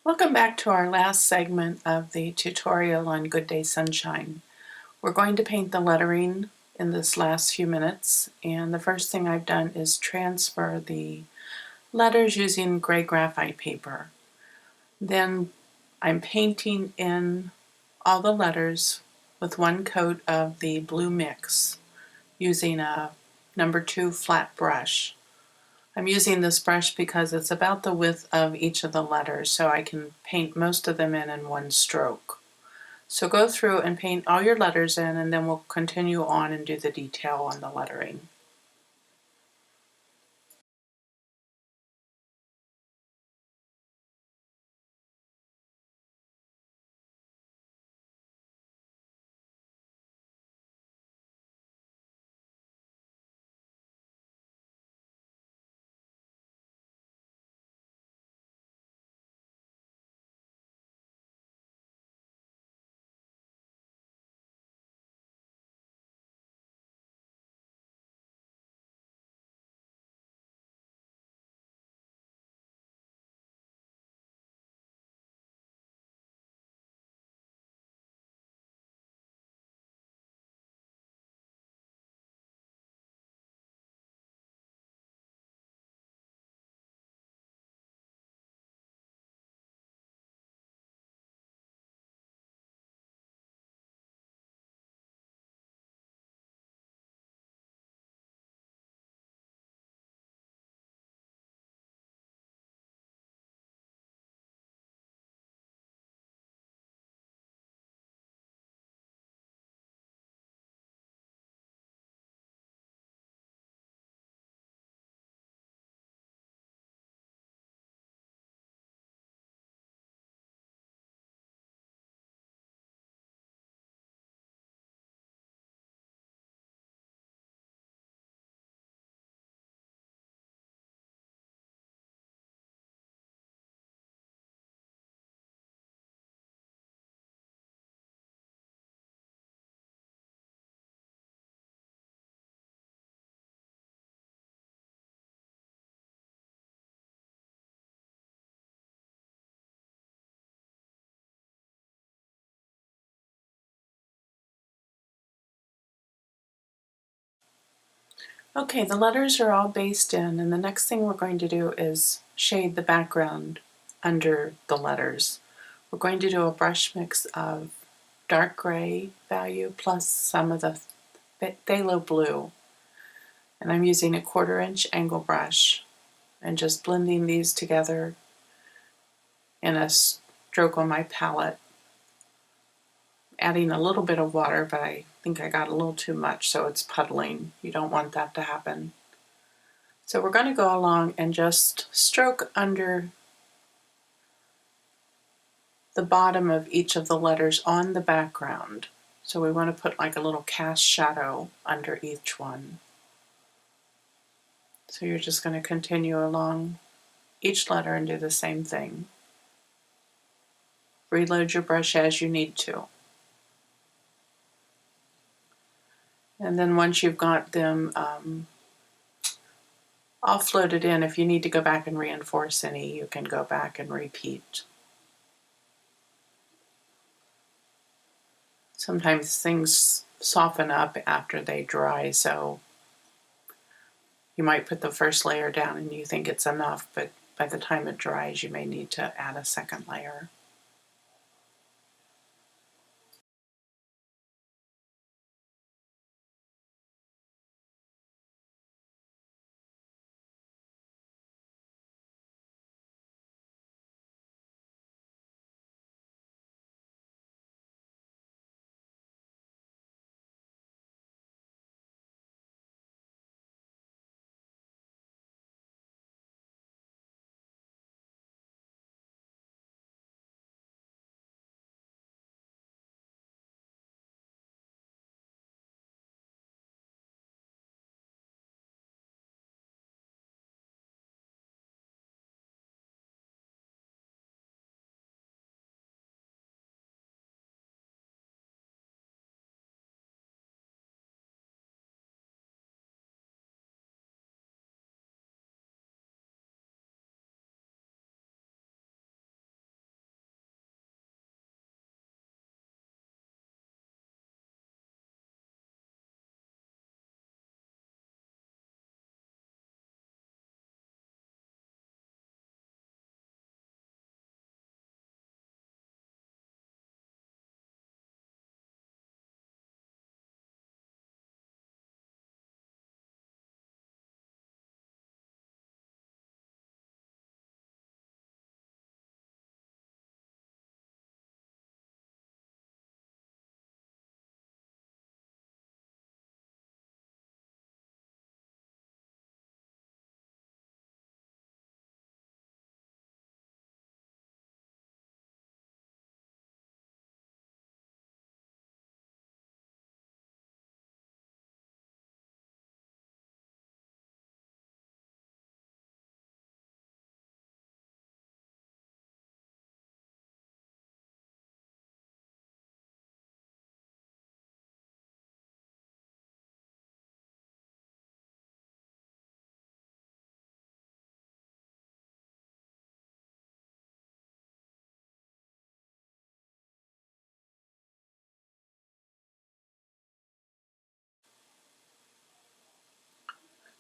Welcome back to our last segment of the tutorial on Good Day Sunshine. We're going to paint the lettering in this last few minutes, and the first thing I've done is transfer the letters using gray graphite paper. Then I'm painting in all the letters with one coat of the blue mix using a number 2 flat brush. I'm using this brush because it's about the width of each of the letters, so I can paint most of them in one stroke. So go through and paint all your letters in, and then we'll continue on and do the detail on the lettering. Okay, the letters are all based in, and the next thing we're going to do is shade the background under the letters. We're going to do a brush mix of dark gray value plus some of the phthalo blue. And I'm using a 1/4 inch angle brush and just blending these together in a stroke on my palette, adding a little bit of water, but I think I got a little too much, so it's puddling. You don't want that to happen. So we're going to go along and just stroke under the bottom of each of the letters on the background. So we want to put like a little cast shadow under each one. So you're just going to continue along each letter and do the same thing. Reload your brush as you need to. And then once you've got them all floated in, if you need to go back and reinforce any, you can go back and repeat. Sometimes things soften up after they dry, so you might put the first layer down and you think it's enough, but by the time it dries, you may need to add a second layer.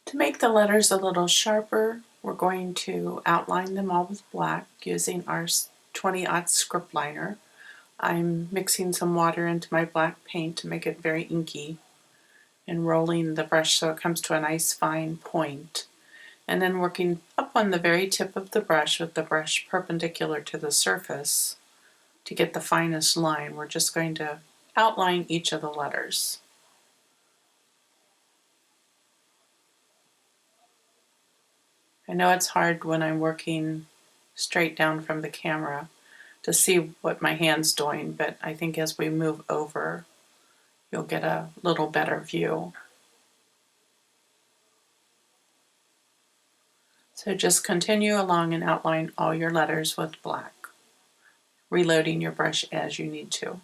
To make the letters a little sharper, we're going to outline them all with black using our 20-aught script liner. I'm mixing some water into my black paint to make it very inky and rolling the brush so it comes to a nice fine point. And then working up on the very tip of the brush with the brush perpendicular to the surface to get the finest line. We're just going to outline each of the letters. I know it's hard when I'm working straight down from the camera to see what my hand's doing, but I think as we move over, you'll get a little better view. So just continue along and outline all your letters with black, reloading your brush as you need to.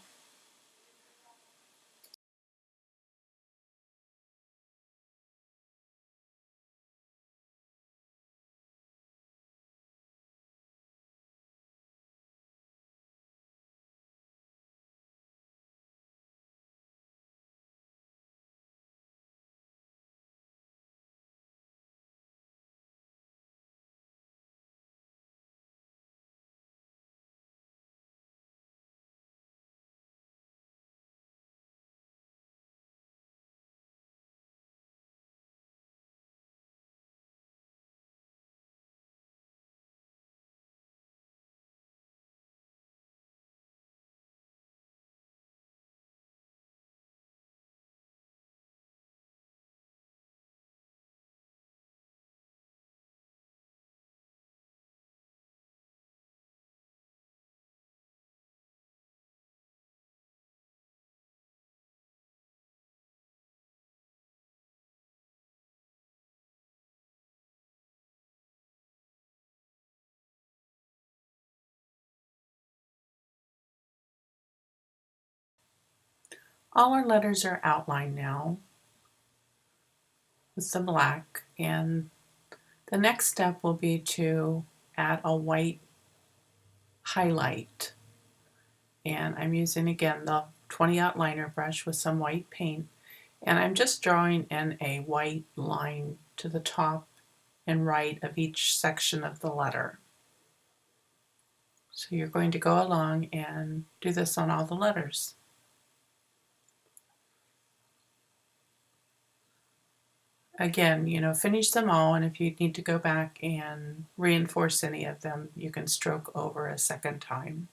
All our letters are outlined now with the black, and the next step will be to add a white highlight. And I'm using again the 20-aught liner brush with some white paint, and I'm just drawing in a white line to the top and right of each section of the letter. So you're going to go along and do this on all the letters. Again, finish them all, and if you need to go back and reinforce any of them, you can stroke over a second time.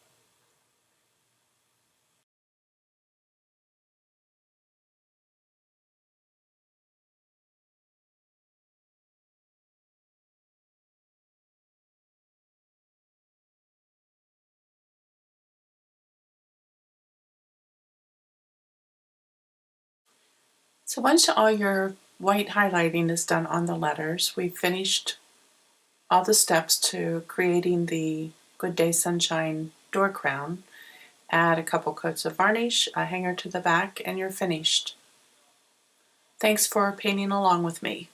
So once all your white highlighting is done on the letters, we've finished all the steps to creating the Good Day Sunshine door crown. Add a couple coats of varnish, a hanger to the back, and you're finished. Thanks for painting along with me.